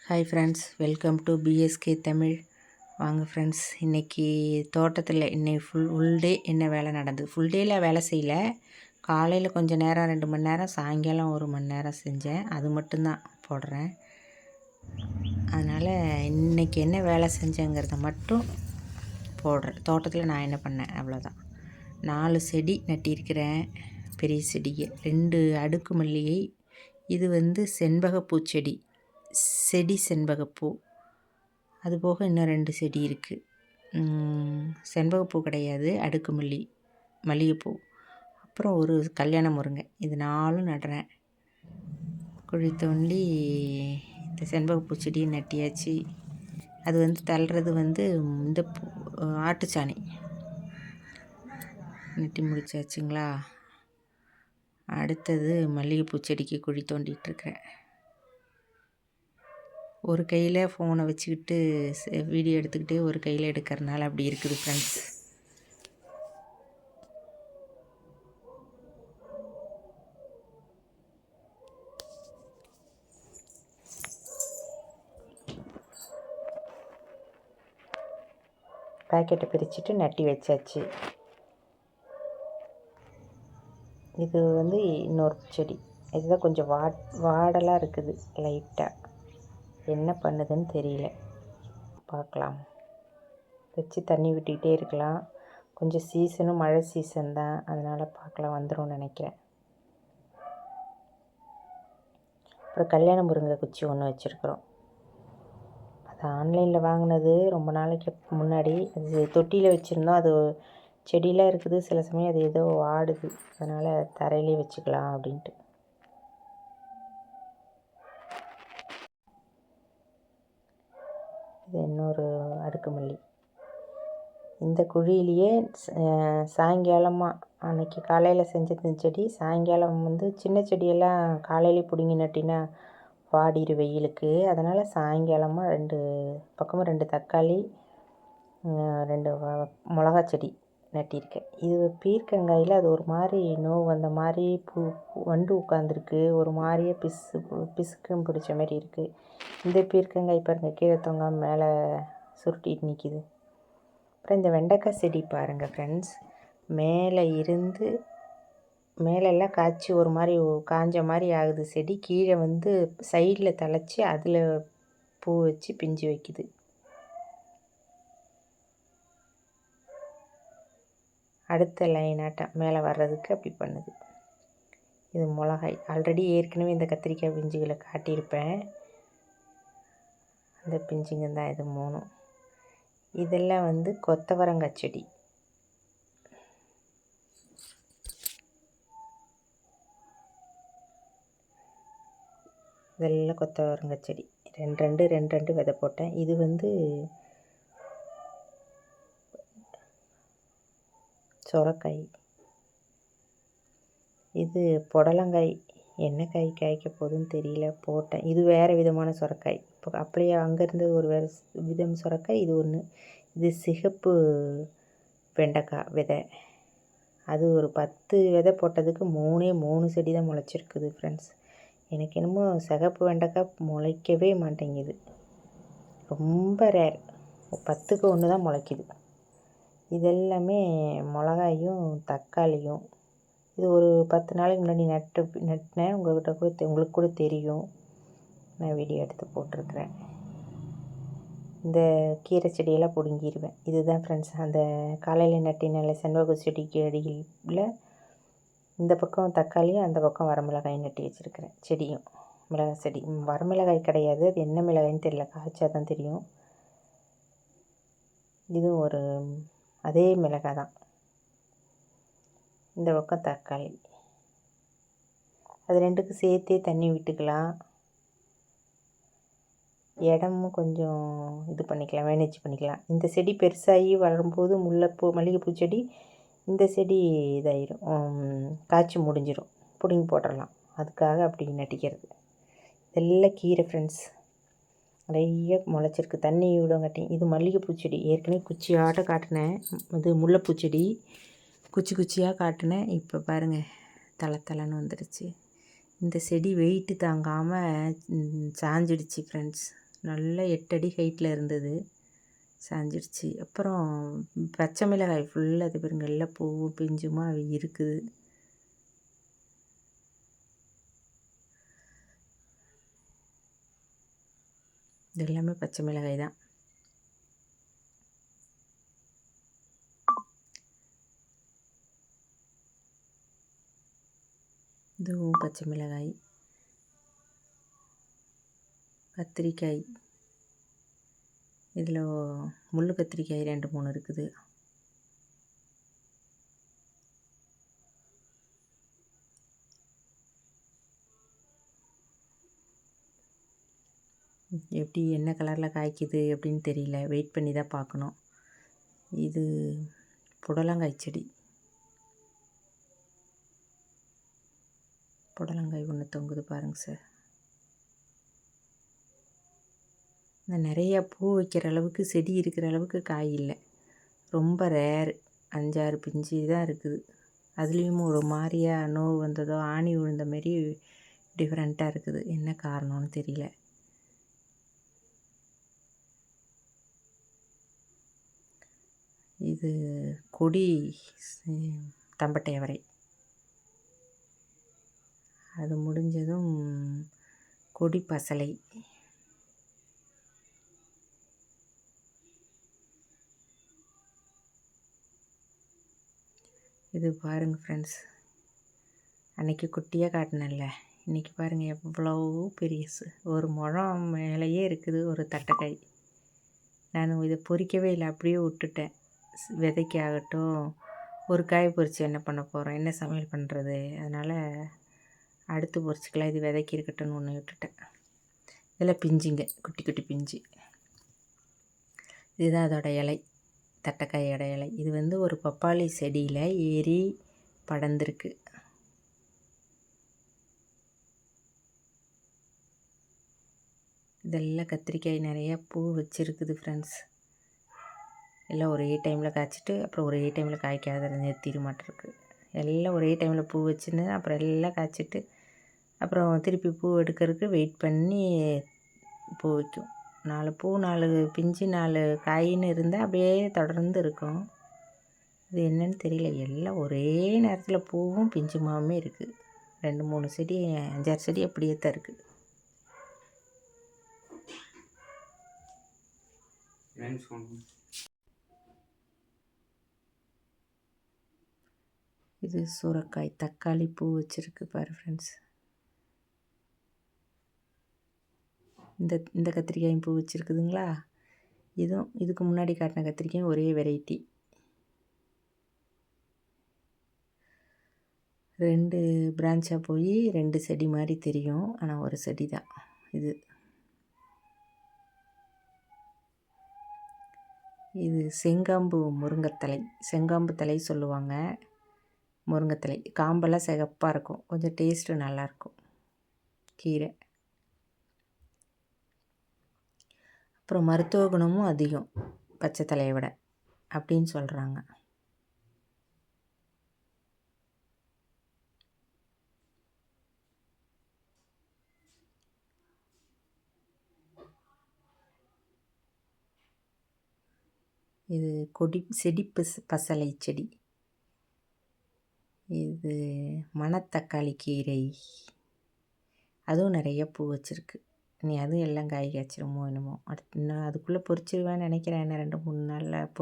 Hi friends, welcome to PSK Tamil. வாங்க friends, இன்றைக்கி தோட்டத்தில் இன்னைக்கு ஃபுல் டே என்ன வேலை நடந்தது. ஃபுல் டேயில் வேலை செய்யல. காலையில் கொஞ்சம் நேரம் 2 மணி நேரம், சாயங்காலம் 1 மணி நேரம் செஞ்சேன். அது மட்டும்தான் போடுறேன். அதனால் இன்றைக்கி என்ன வேலை செஞ்சேங்கிறத மட்டும் போடுறேன். தோட்டத்தில் நான் என்ன பண்ணேன் அவ்வளோதான். 4 செடி நட்டியிருக்கிறேன். பெரிய செடியை 2 அடுக்கு மல்லிகை. இது செண்பகப்பூச்செடி, செடி செண்பகப்பூ. அதுபோக இன்னும் 2 செடி இருக்குது. செண்பகப்பூ கிடையாது, அடுக்கு மல்லிகைப்பூ. அப்புறம் ஒரு கல்யாண முருங்கை. இது 4 நடுறேன். குழி தோண்டி இந்த செண்பகப்பூ செடியை நட்டியாச்சு. அது தள்ளுறது இந்த ஆட்டுச்சாணி நட்டி முடிச்சாச்சுங்களா. அடுத்தது மல்லிகைப்பூ செடிக்கு குழி தோண்டிகிட்ருக்கிறேன். ஒரு கையில் ஃபோனை வச்சுக்கிட்டு வீடியோ எடுத்துக்கிட்டே ஒரு கையில் எடுக்கிறனால அப்படி இருக்குது ஃப்ரெண்ட்ஸ். பாக்கெட்டை பிரிச்சுட்டு நட்டி வச்சாச்சு. இது இன்னொரு செடி. இதுதான் கொஞ்சம் வாடலாக இருக்குது லைட்டாக. என்ன பண்ணுதுன்னு தெரியல, பார்க்கலாம். வச்சு தண்ணி விட்டுக்கிட்டே இருக்கலாம். கொஞ்சம் சீசனும் மழை சீசன் தான், அதனால் பார்க்கலாம், வந்துடும் நினைக்கிறேன். அப்புறம் கல்யாண முருங்கை குச்சி ஒன்று வச்சுருக்குறோம். அது ஆன்லைனில் வாங்கினது ரொம்ப நாளைக்கு முன்னாடி. அது தொட்டியில் வச்சுருந்தோம். அது செடியெலாம் இருக்குது. சில சமயம் அது ஏதோ வாடுது, அதனால் தரையிலே வச்சுக்கலாம் அப்படின்ட்டு. இது இன்னொரு அடுக்கு மல்லி. இந்த குழியிலேயே சாயங்காலமாக அன்றைக்கி காலையில் செஞ்சது செடி. சாயங்காலம் சின்ன செடியெல்லாம் காலையிலே பிடுங்கி நட்டினா வாடிரு வெயிலுக்கு. அதனால் சாயங்காலமாக 2 பக்கமும் 2 தக்காளி, 2 மிளகா செடி நட்டியிருக்கேன். இது பீர்க்கங்காயில் அது ஒரு மாதிரி நோவு வந்த மாதிரி வண்டு உட்காந்துருக்கு. ஒரு மாதிரியே பிசுக்குன்னு பிடிச்ச மாதிரி இருக்குது. இந்த பீர்க்கங்காய் பாருங்கள், கீழே தொங்காமல் மேலே சுருட்டிட்டு நிற்கிது. அப்புறம் இந்த வெண்டைக்காய் செடி பாருங்கள் ஃப்ரெண்ட்ஸ், மேலெல்லாம் காய்ச்சி ஒரு மாதிரி காஞ்ச மாதிரி ஆகுது செடி. கீழே சைடில் தழைச்சி அதில் பூ வச்சு பிஞ்சு வைக்குது. அடுத்த லைனாட்டம் மேலே வர்றதுக்கு அப்படி பண்ணுது. இது மிளகாய். ஆல்ரெடி ஏற்கனவே இந்த கத்திரிக்காய் பிஞ்சுகளை காட்டியிருப்பேன். அந்த பிஞ்சுங்க தான் இது 3. இதெல்லாம் கொத்தவரங்காய் செடி. இதெல்லாம் கொத்தவரங்காய் செடி. 2 விதை போட்டேன். இது சொரக்காய். இது புடலங்காய். என்ன காய் காய்க்க போகுதுன்னு தெரியல, போட்டேன். இது வேறு விதமான சொரக்காய். இப்போ அப்படியே அங்கேருந்து ஒரு வேறு விதம் சொரக்காய். இது ஒன்று. இது சிகப்பு வெண்டைக்காய் விதை. அது ஒரு 10 விதை போட்டதுக்கு 3 செடி தான் முளைச்சிருக்குது ஃப்ரெண்ட்ஸ். எனக்கு என்னமோ சிகப்பு வெண்டைக்காய் முளைக்கவே மாட்டேங்குது. ரொம்ப ரேர். 10க்கு 1 தான் முளைக்குது. இதெல்லாமே மிளகாயும் தக்காளியும். இது ஒரு 10 நாளைக்கு முன்னாடி நட்டினேன். உங்களுக்கு கூட தெரியும், நான் வீடியோ எடுத்து போட்டிருக்கிறேன். இந்த கீரை செடியெல்லாம் பிடுங்கிடுவேன். இதுதான் ஃப்ரெண்ட்ஸ் அந்த காலையில் நட்டினால செண்பக செடிக்கு அடியில் இந்த பக்கம் தக்காளியும் அந்த பக்கம் வரமிளகாயும் நட்டி வச்சுருக்கிறேன். செடியும் மிளகாய் செடி. வரமிளகாய் கிடையாது, அது என்ன மிளகாய்ன்னு தெரியல, காய்ச்சா தான் தெரியும். இதுவும் ஒரு அதே மிளகாய் தான். இந்த பக்கம் தக்காளி. அது 2க்கும் சேர்த்தே தண்ணி விட்டுக்கலாம். இடமும் கொஞ்சம் இது பண்ணிக்கலாம், மேனேஜ் பண்ணிக்கலாம். இந்த செடி பெருசாகி வளரும்போது மல்லிகைப்பூ செடி, இந்த செடி இதாயிரும், காய்ச்சி முடிஞ்சிடும், பிடுங்கி போட்டுடலாம். அதுக்காக அப்படி நட்டிக்கிறது. இதெல்லாம் கீரை ஃப்ரெண்ட்ஸ், நிறைய முளைச்சிருக்கு. தண்ணி விடங்காட்டி. இது மல்லிகைப்பூ செடி. ஏற்கனவே குச்சியாட்ட காட்டினேன். இது முல்லைப்பூ செடி குச்சியாக காட்டினேன். இப்போ பாருங்கள், தலைன்னு வந்துடுச்சு. இந்த செடி வெயிட்டு தாங்காமல் சாஞ்சிடுச்சு ஃப்ரெண்ட்ஸ். நல்ல 8 அடி ஹைட்டில் இருந்தது, சாஞ்சிடுச்சு. அப்புறம் பச்சை மிளகாய் ஃபுல்லாக அது பாருங்க, எல்லாம் பூவும் பிஞ்சுமா இருக்குது. இது எல்லாமே பச்சை மிளகாய் தான். இதுவும் பச்சை மிளகாய். கத்திரிக்காய், இதில் முள் கத்திரிக்காய் 2 3 இருக்குது. எப்படி என்ன கலரில் காய்க்குது அப்படின்னு தெரியல, வெயிட் பண்ணி தான் பார்க்கணும். இது புடலங்காய் செடி. புடலங்காய் ஒன்று தொங்குது பாருங்க சார். நிறையா பூ வைக்கிற அளவுக்கு செடி இருக்கிற அளவுக்கு காய் இல்லை, ரொம்ப ரேரு. 5 6 பிஞ்சு தான் இருக்குது. அதுலேயும் ஒரு மாதிரியாக நோவு வந்ததோ ஆணி விழுந்த மாரி டிஃப்ரெண்ட்டாக இருக்குது. என்ன காரணம்னு தெரியல. இது கொடி தம்பட்டை அவரை. அது முடிஞ்சதும் கொடி பசலை. இது பாருங்கள் ஃப்ரெண்ட்ஸ், அன்றைக்கி குட்டியாக காட்டினேன்ல, இன்றைக்கி பாருங்கள் எவ்வளோ பெரியசு, ஒரு முழம் மேலேயே இருக்குது ஒரு தட்டைக்காய். நான் இதை பொறிக்கவே இல்லை, அப்படியே விட்டுட்டேன். விதைக்காகட்டும், ஒரு காய் பொறிச்சு என்ன பண்ண போகிறோம், என்ன சமையல் பண்ணுறது, அதனால் அடுத்து பொறிச்சிக்கலாம், இது விதைக்கி இருக்கட்டும்னு ஒன்று விட்டுட்டேன். இதில் பிஞ்சுங்க, குட்டி குட்டி பிஞ்சு. இதுதான் அதோட இலை, தட்டைக்காயோட இலை. இது ஒரு பப்பாளி செடியில் ஏறி படர்ந்துருக்கு. இதெல்லாம் கத்திரிக்காய் நிறையா பூ வச்சுருக்குது ஃப்ரெண்ட்ஸ். எல்லாம் ஒரே டைமில் காய்ச்சிட்டு அப்புறம் ஒரே டைமில் காய்க்காத நிறுத்திட மாட்டிருக்கு. எல்லாம் ஒரே டைமில் பூ வச்சுன்னு அப்புறம் எல்லாம் காய்ச்சிட்டு அப்புறம் திருப்பி பூ எடுக்கிறதுக்கு வெயிட் பண்ணி பூ வைக்கும். 4 பூ 4 பிஞ்சு 4 காயின்னு இருந்தால் அப்படியே தொடர்ந்து இருக்கும். இது என்னன்னு தெரியல, எல்லாம் ஒரே நேரத்தில் பூவும் பிஞ்சுமாவுமே இருக்குது. 2 3 செடி 5 6 செடி அப்படியே தான் இருக்குது. இது சுரைக்காய், தக்காளி பூ வச்சுருக்கு பாரு ஃப்ரெண்ட்ஸ். இந்த கத்திரிக்காயும் பூ வச்சுருக்குதுங்களா. இதுக்கு முன்னாடி காட்டின கத்திரிக்காயும் ஒரே வெரைட்டி. 2 பிரான்ச்சாக போய் 2 செடி மாதிரி தெரியும், ஆனால் ஒரு செடி தான் இது. இது செங்காம்பு முருங்கைத்தலை, செங்காம்பு தலை சொல்லுவாங்க. முருங்கைத்தலை காம்பெல்லாம் சிகப்பாக இருக்கும், கொஞ்சம் டேஸ்ட்டு நல்லாயிருக்கும் கீரை. அப்புறம் மருத்துவ குணமும் அதிகம் பச்சை தலையை விட அப்படின்னு சொல்கிறாங்க. இது செடி பசலை செடி. இது மணத்தக்காளி கீரை, அதுவும் நிறைய பூ வச்சுருக்கு. அதுவும் எல்லாம் காய் காய்ச்சிருமோ என்னமோ. அடுத்து நான் அதுக்குள்ளே பொறிச்சிருவேன்னு நினைக்கிறேன். என்ன 2 3 நாளில்